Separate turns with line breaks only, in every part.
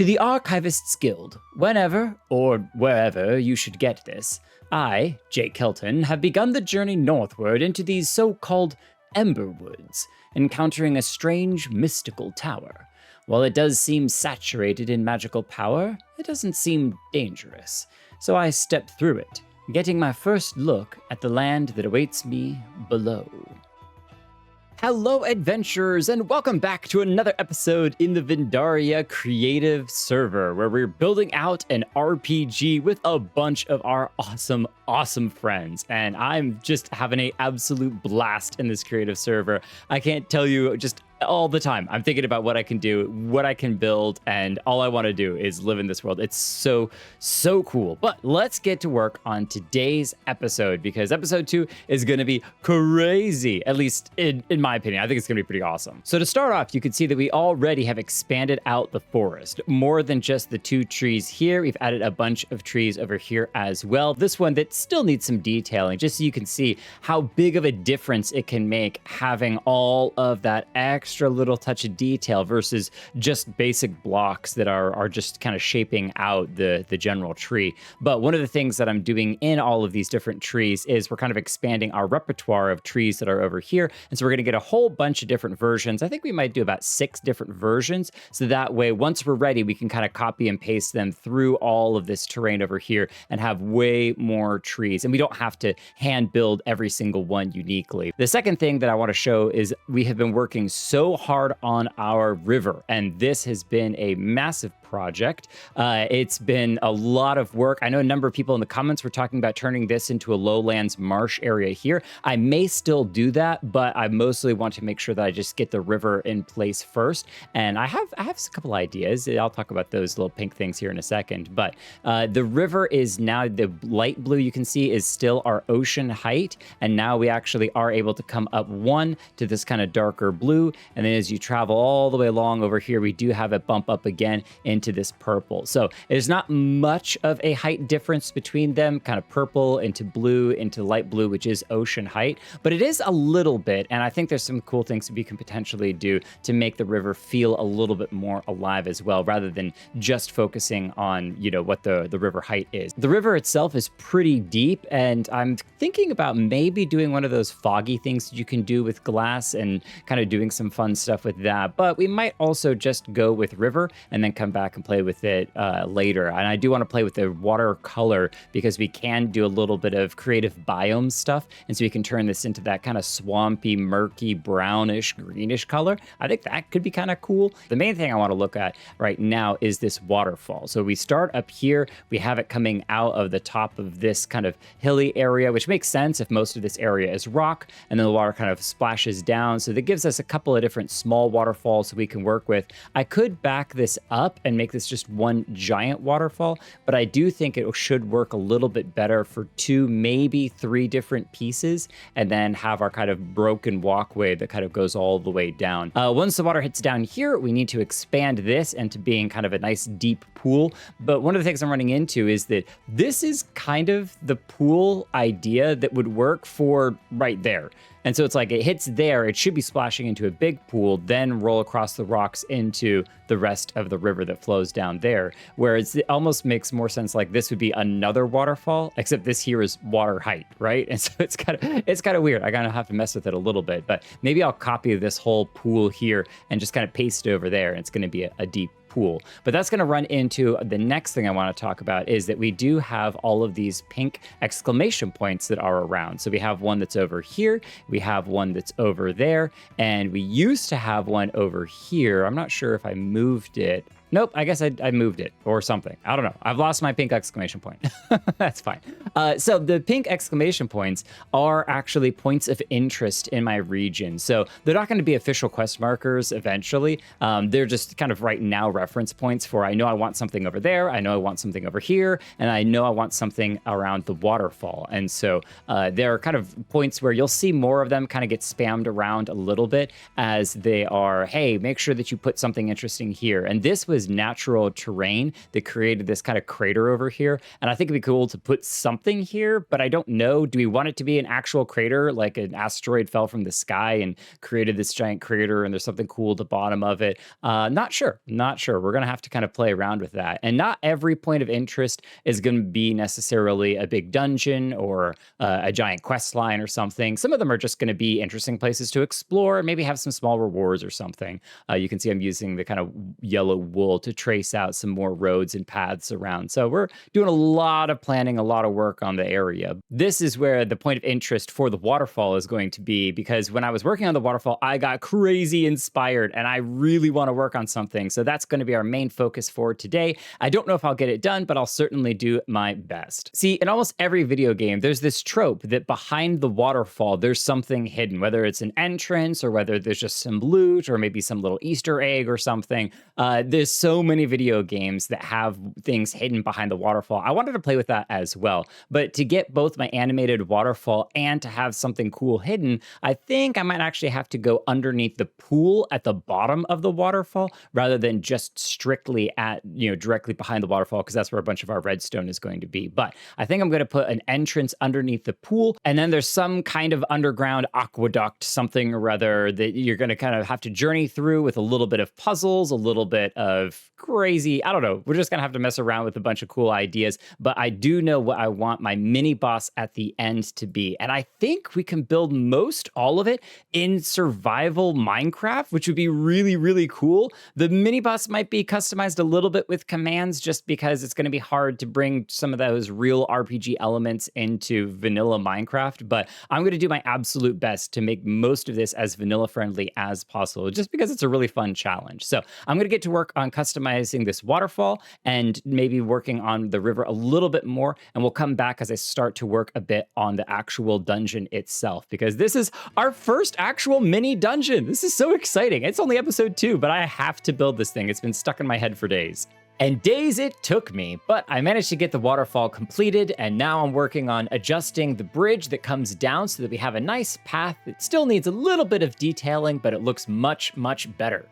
To the Archivists Guild, whenever or wherever you should get this, I, Jake Kelton, have begun the journey northward into these so-called Ember Woods, encountering a strange mystical tower. While it does seem saturated in magical power, it doesn't seem dangerous. So I step through it, getting my first look at the land that awaits me below. Hello adventurers, and welcome back to another episode in the Vindaria Creative Server, where we're building out an RPG with a bunch of our awesome friends. And I'm just having an absolute blast in this creative server. I can't tell you, just all the time I'm thinking about what I can do, what I can build, and all I want to do is live in this world. It's so cool. But let's get to work on today's episode, because episode 2 is going to be crazy, at least in my opinion. I think it's going to be pretty awesome. So to start off, you can see that we already have expanded out the forest. More than just the 2 trees here, we've added a bunch of trees over here as well. This one that still needs some detailing, just so you can see how big of a difference it can make having all of that extra little touch of detail versus just basic blocks that are just kind of shaping out the general tree. But one of the things that I'm doing in all of these different trees is we're kind of expanding our repertoire of trees that are over here. And so we're going to get a whole bunch of different versions. I think we might do about 6 different versions. So that way, once we're ready, we can kind of copy and paste them through all of this terrain over here and have way more trees. And we don't have to hand build every single one uniquely. The second thing that I want to show is we have been working so hard on our river, and this has been a massive project. It's been a lot of work. I know a number of people in the comments were talking about turning this into a lowlands marsh area here. I may still do that, but I mostly want to make sure that I just get the river in place first. And I have a couple ideas. I'll talk about those little pink things here in a second. But the river is now, the light blue you can see is still our ocean height. And now we actually are able to come up one to this kind of darker blue. And then as you travel all the way along over here, we do have it bump up again into this purple. So there's not much of a height difference between them, kind of purple into blue into light blue, which is ocean height, but it is a little bit. And I think there's some cool things we can potentially do to make the river feel a little bit more alive as well, rather than just focusing on, you know, what the river height is. The river itself is pretty deep, and I'm thinking about maybe doing one of those foggy things that you can do with glass and kind of doing some fun stuff with that. But we might also just go with river and then come back and play with it later. And I do want to play with the watercolor because we can do a little bit of creative biome stuff. And so we can turn this into that kind of swampy, murky, brownish, greenish color. I think that could be kind of cool. The main thing I want to look at right now is this waterfall. So we start up here, we have it coming out of the top of this kind of hilly area, which makes sense if most of this area is rock, and then the water kind of splashes down. So that gives us a couple of different small waterfalls that we can work with. I could back this up and make this just one giant waterfall, but I do think it should work a little bit better for 2, maybe 3 different pieces, and then have our kind of broken walkway that kind of goes all the way down. Once the water hits down here, we need to expand this into being kind of a nice deep pool. But one of the things I'm running into is that this is kind of the pool idea that would work for right there. And so it's like it hits there, it should be splashing into a big pool, then roll across the rocks into the rest of the river that flows down there. Whereas it almost makes more sense like this would be another waterfall, except this here is water height, right? And so it's kind of weird. I kind of have to mess with it a little bit, but maybe I'll copy this whole pool here and just kind of paste it over there. And it's going to be a deep pool. But that's going to run into the next thing I want to talk about, is that we do have all of these pink exclamation points that are around. So we have one that's over here, we have one that's over there, and we used to have one over here. I'm not sure if I moved it. Nope, I guess I moved it or something. I don't know. I've lost my pink exclamation point. That's fine. So the pink exclamation points are actually points of interest in my region. So they're not going to be official quest markers eventually. They're just kind of right now reference points for, I know I want something over there, I know I want something over here, and I know I want something around the waterfall. And so they're kind of points where you'll see more of them kind of get spammed around a little bit as they are, hey, make sure that you put something interesting here. And this was was natural terrain that created this kind of crater over here. And I think it'd be cool to put something here, but I don't know. Do we want it to be an actual crater, like an asteroid fell from the sky and created this giant crater and there's something cool at the bottom of it? Not sure. We're going to have to kind of play around with that. And not every point of interest is going to be necessarily a big dungeon or a giant quest line or something. Some of them are just going to be interesting places to explore, maybe have some small rewards or something. You can see I'm using the kind of yellow wool to trace out some more roads and paths around. So we're doing a lot of planning, a lot of work on the area. This is where the point of interest for the waterfall is going to be, because when I was working on the waterfall, I got crazy inspired and I really want to work on something. So that's going to be our main focus for today. I don't know if I'll get it done, but I'll certainly do my best. See, in almost every video game, there's this trope that behind the waterfall, there's something hidden, whether it's an entrance or whether there's just some loot or maybe some little Easter egg or something. There's so many video games that have things hidden behind the waterfall. I wanted to play with that as well, but to get both my animated waterfall and to have something cool hidden, I think I might actually have to go underneath the pool at the bottom of the waterfall rather than just strictly at, directly behind the waterfall, because that's where a bunch of our redstone is going to be. But I think I'm going to put an entrance underneath the pool, and then there's some kind of underground aqueduct, something or other, that you're going to kind of have to journey through with a little bit of puzzles, a little bit of crazy, I don't know. We're just going to have to mess around with a bunch of cool ideas, but I do know what I want my mini boss at the end to be. And I think we can build most all of it in survival Minecraft, which would be really, really cool. The mini boss might be customized a little bit with commands just because it's going to be hard to bring some of those real RPG elements into vanilla Minecraft, but I'm going to do my absolute best to make most of this as vanilla friendly as possible, just because it's a really fun challenge. So I'm going to get to work on customizing this waterfall and maybe working on the river a little bit more, and we'll come back as I start to work a bit on the actual dungeon itself, because this is our first actual mini dungeon. This is so exciting. It's only episode 2, but I have to build this thing. It's been stuck in my head for days. And days it took me, but I managed to get the waterfall completed, and now I'm working on adjusting the bridge that comes down so that we have a nice path that still needs a little bit of detailing, but it looks much, much better.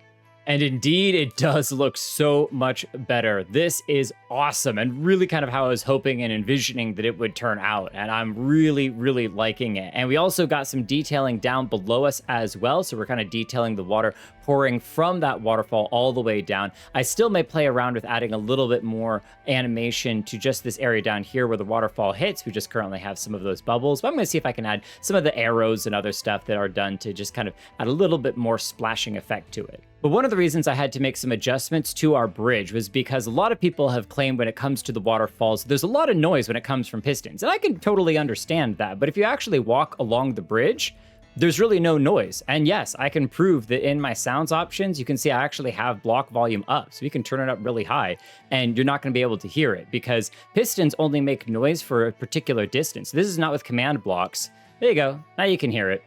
And indeed, it does look so much better. This is awesome, and really kind of how I was hoping and envisioning that it would turn out. And I'm really, really liking it. And we also got some detailing down below us as well. So we're kind of detailing the water pouring from that waterfall all the way down. I still may play around with adding a little bit more animation to just this area down here where the waterfall hits. We just currently have some of those bubbles, but I'm going to see if I can add some of the arrows and other stuff that are done to just kind of add a little bit more splashing effect to it. But one of the reasons I had to make some adjustments to our bridge was because a lot of people have claimed when it comes to the waterfalls, there's a lot of noise when it comes from pistons. And I can totally understand that. But if you actually walk along the bridge, there's really no noise. And yes, I can prove that in my sounds options, you can see I actually have block volume up. So you can turn it up really high and you're not going to be able to hear it because pistons only make noise for a particular distance. This is not with command blocks. There you go. Now you can hear it.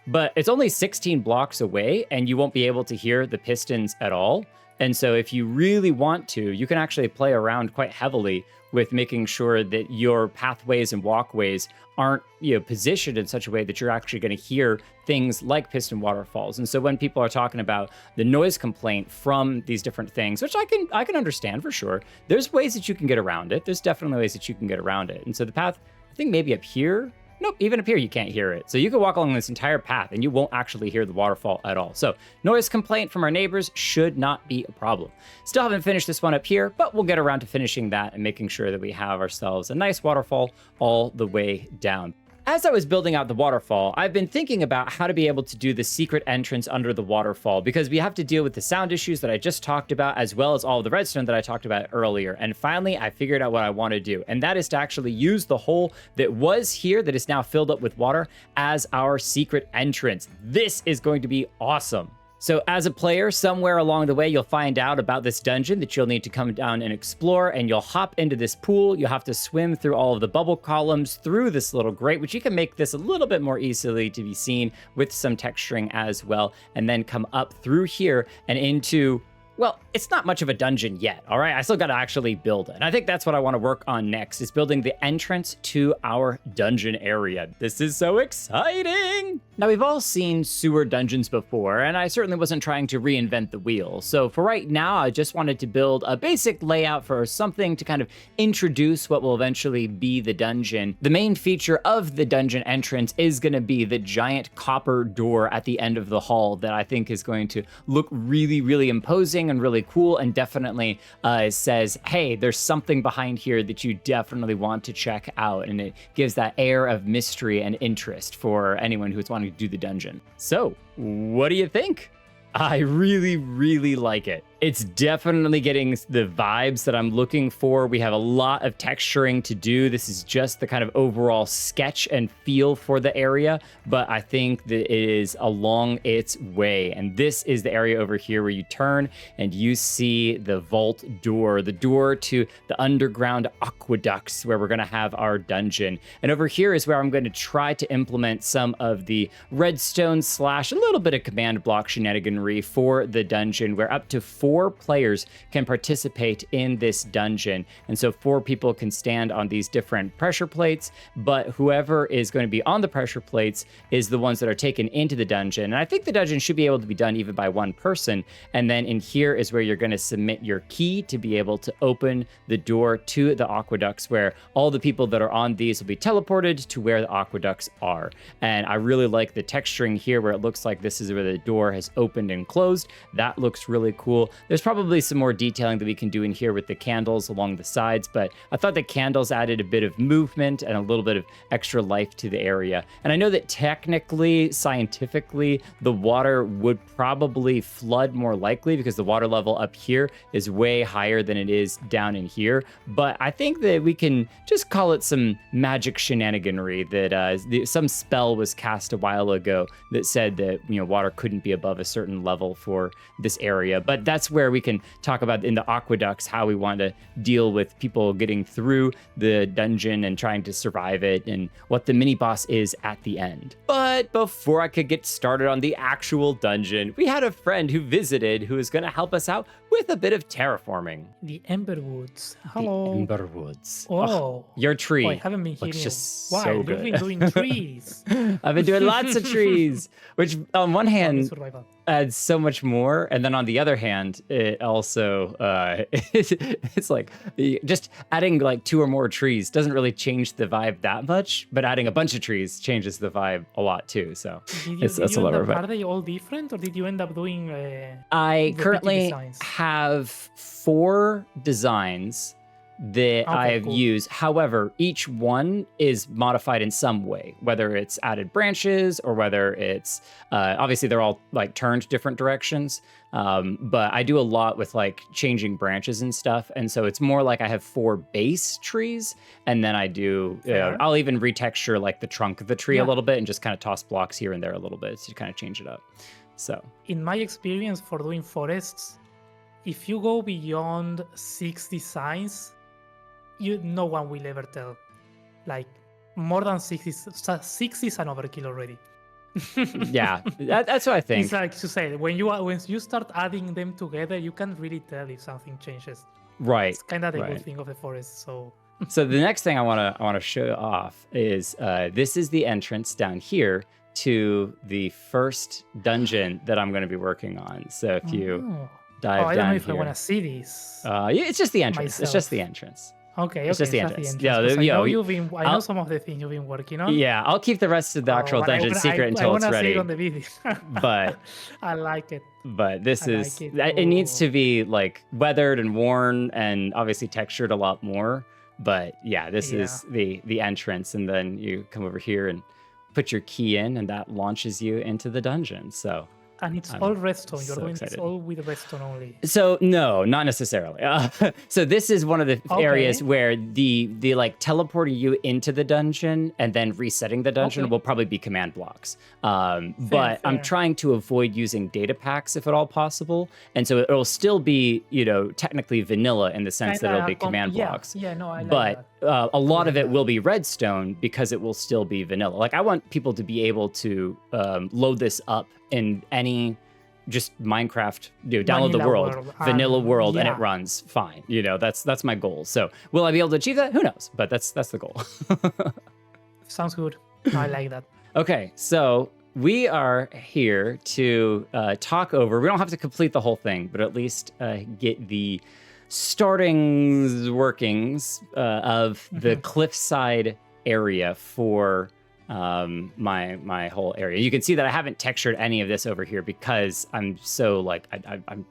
But it's only 16 blocks away and you won't be able to hear the pistons at all. And so if you really want to, you can actually play around quite heavily with making sure that your pathways and walkways aren't, positioned in such a way that you're actually going to hear things like piston waterfalls. And so when people are talking about the noise complaint from these different things, which I can understand for sure, there's ways that you can get around it. There's definitely ways that you can get around it. And so the path, I think maybe up here, nope, even up here you can't hear it. So you could walk along this entire path and you won't actually hear the waterfall at all. So noise complaint from our neighbors should not be a problem. Still haven't finished this one up here, but we'll get around to finishing that and making sure that we have ourselves a nice waterfall all the way down. As I was building out the waterfall, I've been thinking about how to be able to do the secret entrance under the waterfall because we have to deal with the sound issues that I just talked about, as well as all of the redstone that I talked about earlier. And finally, I figured out what I want to do, and that is to actually use the hole that was here that is now filled up with water as our secret entrance. This is going to be awesome. So as a player, somewhere along the way, you'll find out about this dungeon that you'll need to come down and explore, and you'll hop into this pool. You'll have to swim through all of the bubble columns through this little grate, which you can make this a little bit more easily to be seen with some texturing as well, and then come up through here and into Well, it's not much of a dungeon yet, all right? I still got to actually build it. And I think that's what I want to work on next, is building the entrance to our dungeon area. This is so exciting! Now, we've all seen sewer dungeons before, and I certainly wasn't trying to reinvent the wheel. So for right now, I just wanted to build a basic layout for something to kind of introduce what will eventually be the dungeon. The main feature of the dungeon entrance is going to be the giant copper door at the end of the hall that I think is going to look really, really imposing and really cool, and definitely says, hey, there's something behind here that you definitely want to check out, and it gives that air of mystery and interest for anyone who's wanting to do the dungeon. So, what do you think? I really, really like it. It's definitely getting the vibes that I'm looking for. We have a lot of texturing to do. This is just the kind of overall sketch and feel for the area, but I think that it is along its way. And this is the area over here where you turn and you see the vault door, the door to the underground aqueducts where we're going to have our dungeon. And over here is where I'm going to try to implement some of the redstone / a little bit of command block shenaniganry for the dungeon, where up to 4 players can participate in this dungeon. And so 4 people can stand on these different pressure plates, but whoever is going to be on the pressure plates is the ones that are taken into the dungeon. And I think the dungeon should be able to be done even by 1 person. And then in here is where you're going to submit your key to be able to open the door to the aqueducts, where all the people that are on these will be teleported to where the aqueducts are. And I really like the texturing here, where it looks like this is where the door has opened and closed. That looks really cool. There's probably some more detailing that we can do in here with the candles along the sides, but I thought the candles added a bit of movement and a little bit of extra life to the area. And I know that technically, scientifically, the water would probably flood more likely because the water level up here is way higher than it is down in here. But I think that we can just call it some magic shenaniganry, that some spell was cast a while ago that said that, you know, water couldn't be above a certain level for this area. But that's where we can talk about in the aqueducts how we want to deal with people getting through the dungeon and trying to survive it, and what the mini boss is at the end. But before I could get started on the actual dungeon, we had a friend who visited who is going to help us out with a bit of terraforming.
The Ember Woods. Hello.
The Ember Woods.
Oh,
your tree.
Oh, I haven't been here.
Looks just
Why?
so good.
You've been doing trees.
I've been doing lots of trees, which on one hand
Survival.
adds so much more, and then on the other hand, it also it's like just adding like 2 or more trees doesn't really change the vibe that much, but adding a bunch of trees changes the vibe a lot too. So that's a lot of it.
Are they all different, or did you end up doing?
I currently
designs?
have 4 designs that I've used. However, each one is modified in some way, whether it's added branches or whether it's obviously they're all like turned different directions. But I do a lot with like changing branches and stuff. And so it's more like I have 4 base trees, and then I do, I'll even retexture like the trunk of the tree a little bit and just kind of toss blocks here and there a little bit to kind of change it up. So
in my experience for doing forests, if you go beyond 6 designs, no one will ever tell. Like more than 6 is an overkill already.
Yeah, that's what I think.
It's like to say, when you start adding them together, you can't really tell if something changes.
Right.
It's kind of the good thing of the forest. So
the next thing I want to show off is this is the entrance down here to the first dungeon that I'm going to be working on. So if you dive down
I don't know if
here,
I want to see this.
Yeah, it's just the entrance.
Myself.
It's just the entrance.
Okay,
it's just the entrance.
Yeah, I know some of the things you've been working on.
Yeah, I'll keep the rest of the actual dungeon secret until it's ready.
See it on the video.
But
I like it.
But this is it needs to be like weathered and worn and obviously textured a lot more. But yeah, this is the entrance, and then you come over here and put your key in, and that launches you into the dungeon. So.
And it's all redstone. You're
so
doing
excited.
this all with redstone only.
So no, not necessarily. So this is one of the areas where the like teleporting you into the dungeon and then resetting the dungeon will probably be command blocks. But I'm trying to avoid using data packs if at all possible, and so it'll still be technically vanilla in the sense that it'll be command blocks.
Yeah, no, I like
but
that.
A lot of it will be redstone because it will still be vanilla. Like I want people to be able to load this up in any just Minecraft, download the vanilla world, and it runs fine. That's my goal. So will I be able to achieve that? Who knows? But that's the goal.
Sounds good. I like that.
Okay, so we are here to talk over. We don't have to complete the whole thing, but at least get the starting workings of the Cliffside area for my whole area. You can see that I haven't textured any of this over here because I'm so like I'm.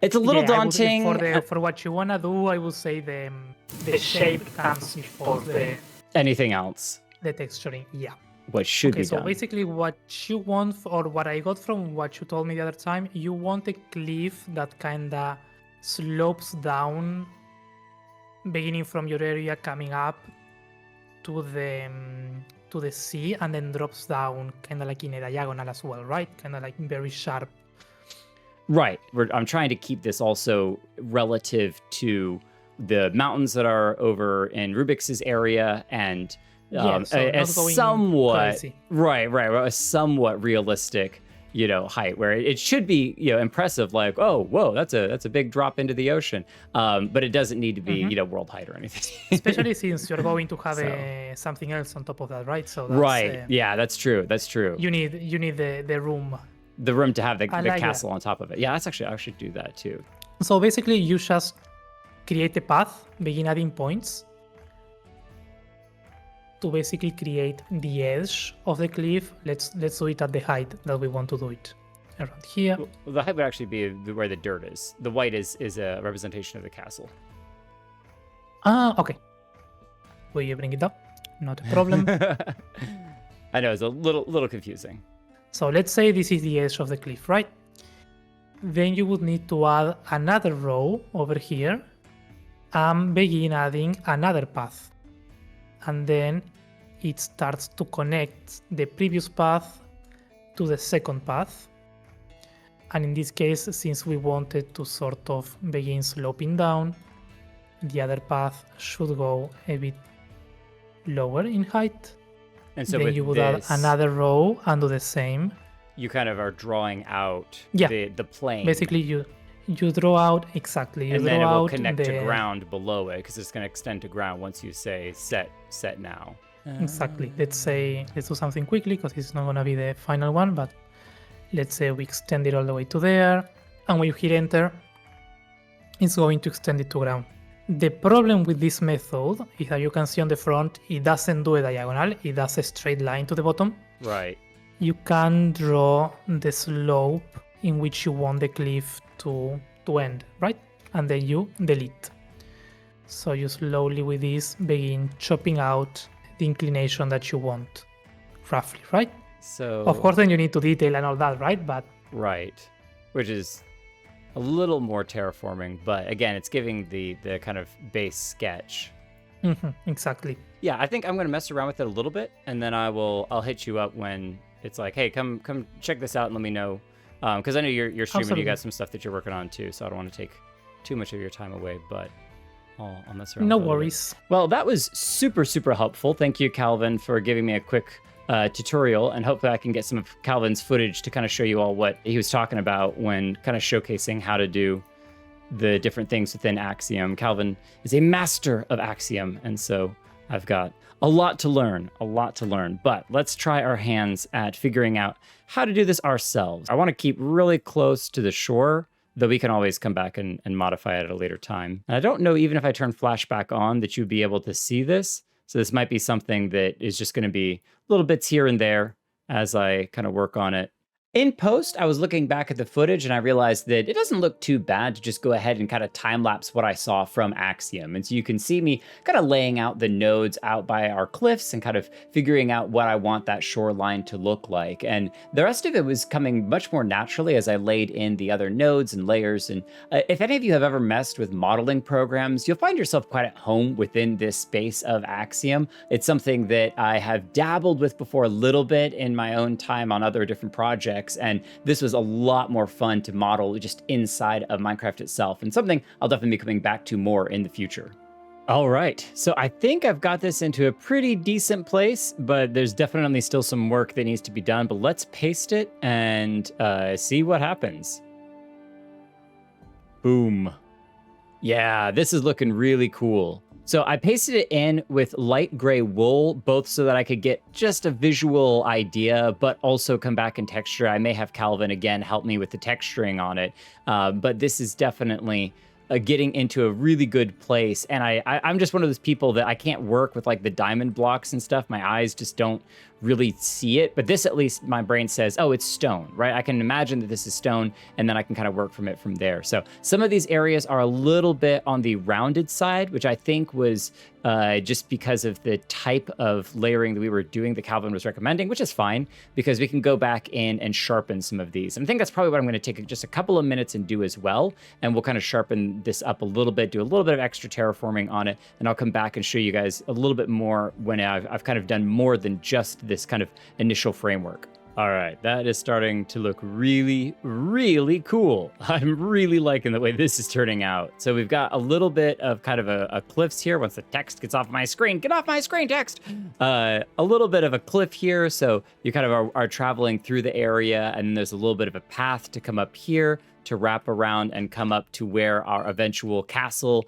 It's a little daunting.
For what you wanna do, I would say the shape comes before
anything else.
The texturing, yeah.
What should be done.
So basically, what you want, or what I got from what you told me the other time, you want a cliff that kinda slopes down, beginning from your area, coming up to the sea, and then drops down kind of like in a diagonal as well, right? Kind of like very sharp.
Right. I'm trying to keep this also relative to the mountains that are over in Rubik's area, and a somewhat crazy. Right, a somewhat realistic height where it should be impressive, like, oh, whoa, that's a big drop into the ocean, but it doesn't need to be world height or anything.
Especially since you're going to have something else on top of that, right? So that's,
right, yeah, that's true. You
need the room
to have the castle on top of it. Yeah, that's actually, I should do that too.
So basically you just create a path, begin adding points to basically create the edge of the cliff. Let's do it at the height that we want to do it. Around here.
Well, the height would actually be where the dirt is. The white is a representation of the castle.
Okay. Will you bring it up? Not a problem.
I know, it's a little confusing.
So let's say this is the edge of the cliff, right? Then you would need to add another row over here and begin adding another path. And then it starts to connect the previous path to the second path. And in this case, since we wanted to sort of begin sloping down, the other path should go a bit lower in height.
And so
then you would add another row and do the same.
You kind of are drawing out the plane.
Basically, you draw out exactly.
And then it will connect to ground below it because it's going to extend to ground once you say set now.
Exactly. Let's do something quickly because it's not going to be the final one, but let's say we extend it all the way to there, and when you hit enter, it's going to extend it to ground. The problem with this method is that you can see on the front, it doesn't do a diagonal, it does a straight line to the bottom.
Right.
You can draw the slope in which you want the cliff to end, right? And then you delete. So you slowly with this begin chopping out the inclination that you want, roughly, right?
So
of course then you need to detail and all that, right? But
right, which is a little more terraforming, but again, it's giving the kind of base sketch.
Exactly.
Yeah, I think I'm going to mess around with it a little bit, and then I'll hit you up when it's like, hey, come check this out and let me know. Because I know you're streaming,
Absolutely.
You got some stuff that you're working on too, so I don't want to take too much of your time away, but I'll mess around.
No worries.
Well, that was super, super helpful. Thank you, Calvin, for giving me a quick tutorial, and hopefully I can get some of Calvin's footage to kind of show you all what he was talking about when kind of showcasing how to do the different things within Axiom. Calvin is a master of Axiom, and so I've got a lot to learn, but let's try our hands at figuring out how to do this ourselves. I want to keep really close to the shore, though we can always come back and modify it at a later time. And I don't know, even if I turn flashback on, that you'd be able to see this. So this might be something that is just going to be little bits here and there as I kind of work on it. In post, I was looking back at the footage and I realized that it doesn't look too bad to just go ahead and kind of time-lapse what I saw from Axiom. And so you can see me kind of laying out the nodes out by our cliffs and kind of figuring out what I want that shoreline to look like. And the rest of it was coming much more naturally as I laid in the other nodes and layers. And if any of you have ever messed with modeling programs, you'll find yourself quite at home within this space of Axiom. It's something that I have dabbled with before a little bit in my own time on other different projects. And this was a lot more fun to model just inside of Minecraft itself, and something I'll definitely be coming back to more in the future. All right, so I think I've got this into a pretty decent place, but there's definitely still some work that needs to be done. But let's paste it and see what happens. Boom. Yeah, this is looking really cool. So I pasted it in with light gray wool, both so that I could get just a visual idea, but also come back in texture. I may have Calvin again help me with the texturing on it, but this is definitely getting into a really good place. And I'm just one of those people that I can't work with like the diamond blocks and stuff. My eyes just don't really see it. But this, at least my brain says, oh, it's stone, right? I can imagine that this is stone, and then I can kind of work from it from there. So some of these areas are a little bit on the rounded side, which I think was just because of the type of layering that we were doing that Calvin was recommending, which is fine because we can go back in and sharpen some of these. And I think that's probably what I'm going to take just a couple of minutes and do as well. And we'll kind of sharpen this up a little bit, do a little bit of extra terraforming on it. And I'll come back and show you guys a little bit more when I've kind of done more than just this kind of initial framework. All right, that is starting to look really, really cool. I'm really liking the way this is turning out. So we've got a little bit of kind of a cliffs here. Once the text gets off my screen, get off my screen, text. A little bit of a cliff here. So you kind of are traveling through the area, and there's a little bit of a path to come up here to wrap around and come up to where our eventual castle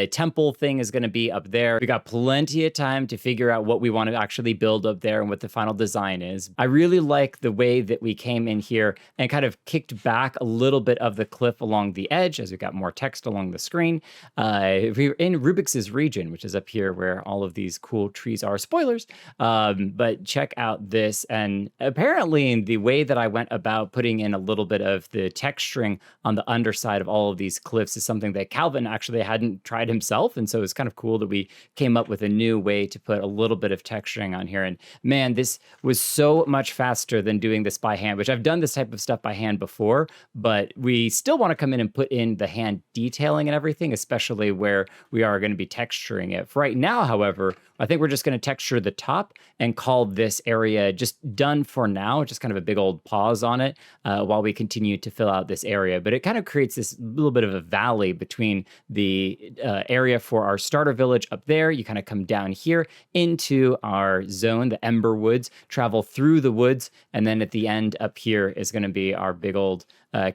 temple thing is going to be up there. We got plenty of time to figure out what we want to actually build up there and what the final design is. I really like the way that we came in here and kind of kicked back a little bit of the cliff along the edge as we got more text along the screen. We were in Rubik's region, which is up here where all of these cool trees are. Spoilers, but check out this. And apparently the way that I went about putting in a little bit of the texturing on the underside of all of these cliffs is something that Calvin actually hadn't tried himself. And so it's kind of cool that we came up with a new way to put a little bit of texturing on here. And man, this was so much faster than doing this by hand, which I've done this type of stuff by hand before, but we still want to come in and put in the hand detailing and everything, especially where we are going to be texturing it. For right now, however, I think we're just going to texture the top and call this area just done for now, just kind of a big old pause on it while we continue to fill out this area. But it kind of creates this little bit of a valley between the area for our starter village up there. You kind of come down here into our zone, the Ember Woods, travel through the woods, and then at the end up here is going to be our big old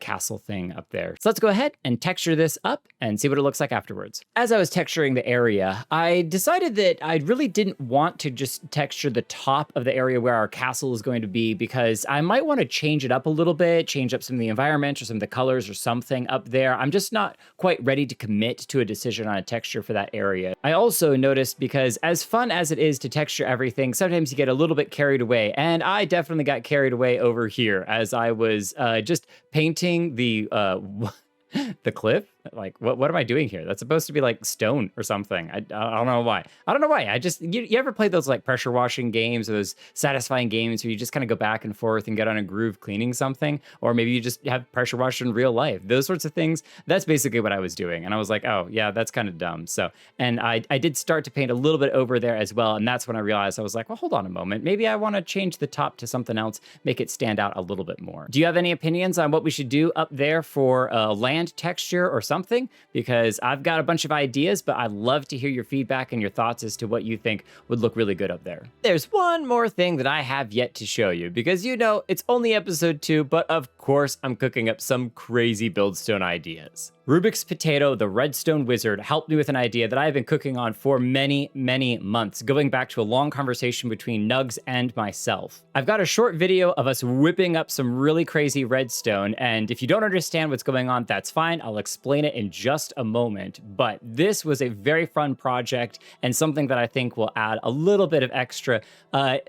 castle thing up there. So let's go ahead and texture this up and see what it looks like afterwards. As I was texturing the area, I decided that I really didn't want to just texture the top of the area where our castle is going to be, because I might want to change it up a little bit, change up some of the environment or some of the colors or something up there. I'm just not quite ready to commit to a decision on a texture for that area. I also noticed, because as fun as it is to texture everything, sometimes you get a little bit carried away, and I definitely got carried away over here as I was just painting the cliff. Like, what am I doing here? That's supposed to be like stone or something. I don't know why. I don't know why. I just, you ever play those like pressure washing games or those satisfying games where you just kind of go back and forth and get on a groove cleaning something? Or maybe you just have pressure washed in real life. Those sorts of things. That's basically what I was doing. And I was like, oh yeah, that's kind of dumb. So, and I did start to paint a little bit over there as well. And that's when I realized, I was like, well, hold on a moment. Maybe I want to change the top to something else, make it stand out a little bit more. Do you have any opinions on what we should do up there for land texture or something? Because I've got a bunch of ideas, but I'd love to hear your feedback and your thoughts as to what you think would look really good up there. There's one more thing that I have yet to show you, because you know, it's only episode 2, but of course I'm cooking up some crazy Buildstone ideas. Rubik's Potato, the Redstone Wizard, helped me with an idea that I've been cooking on for many, many months, going back to a long conversation between Nugs and myself. I've got a short video of us whipping up some really crazy redstone, and if you don't understand what's going on, that's fine. I'll explain it in just a moment, but this was a very fun project and something that I think will add a little bit of extra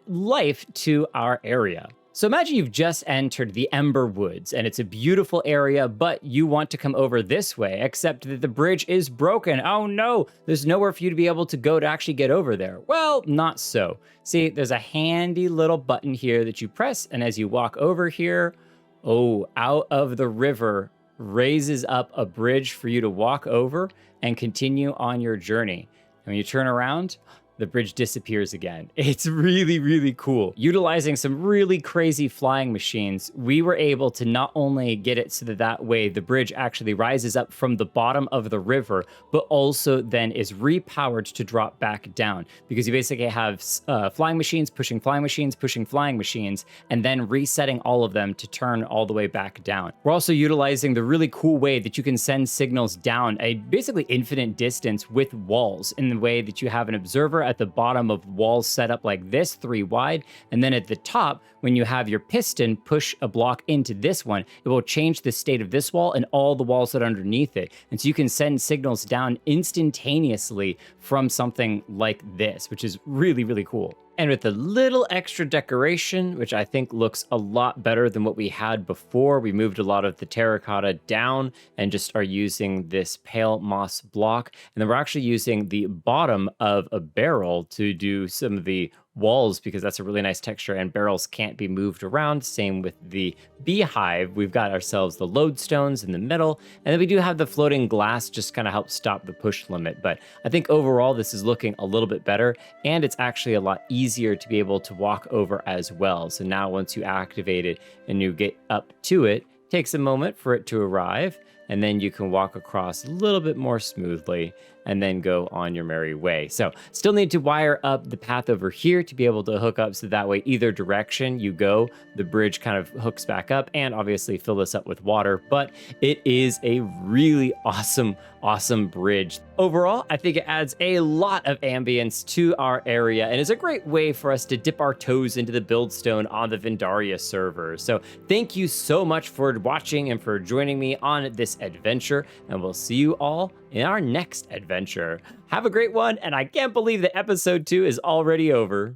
life to our area. So imagine you've just entered the Ember Woods, and it's a beautiful area, but you want to come over this way, except that the bridge is broken. Oh no, there's nowhere for you to be able to go to actually get over there. Well, not so. See, there's a handy little button here that you press, and as you walk over here, oh, out of the river raises up a bridge for you to walk over and continue on your journey. And when you turn around, the bridge disappears again. It's really, really cool. Utilizing some really crazy flying machines, we were able to not only get it so that way the bridge actually rises up from the bottom of the river, but also then is repowered to drop back down, because you basically have flying machines, pushing flying machines, and then resetting all of them to turn all the way back down. We're also utilizing the really cool way that you can send signals down a basically infinite distance with walls, in the way that you have an observer at the bottom of walls set up like this, 3 wide, and then at the top, when you have your piston push a block into this one, it will change the state of this wall and all the walls that are underneath it. And so you can send signals down instantaneously from something like this, which is really, really cool. And with a little extra decoration, which I think looks a lot better than what we had before, we moved a lot of the terracotta down and just are using this pale moss block. And then we're actually using the bottom of a barrel to do some of the walls, because that's a really nice texture and barrels can't be moved around. Same with the beehive. We've got ourselves the lodestones in the middle, and then we do have the floating glass just kind of help stop the push limit. But I think overall this is looking a little bit better, and it's actually a lot easier to be able to walk over as well. So now once you activate it and you get up to it, takes a moment for it to arrive, and then you can walk across a little bit more smoothly and then go on your merry way. So still need to wire up the path over here to be able to hook up, so that way either direction you go, the bridge kind of hooks back up, and obviously fill this up with water. But it is a really awesome bridge. Overall, I think it adds a lot of ambience to our area and is a great way for us to dip our toes into the Buildstone on the Vindaria server. So thank you so much for watching and for joining me on this adventure, and we'll see you all in our next adventure. Have a great one, and I can't believe that episode 2 is already over.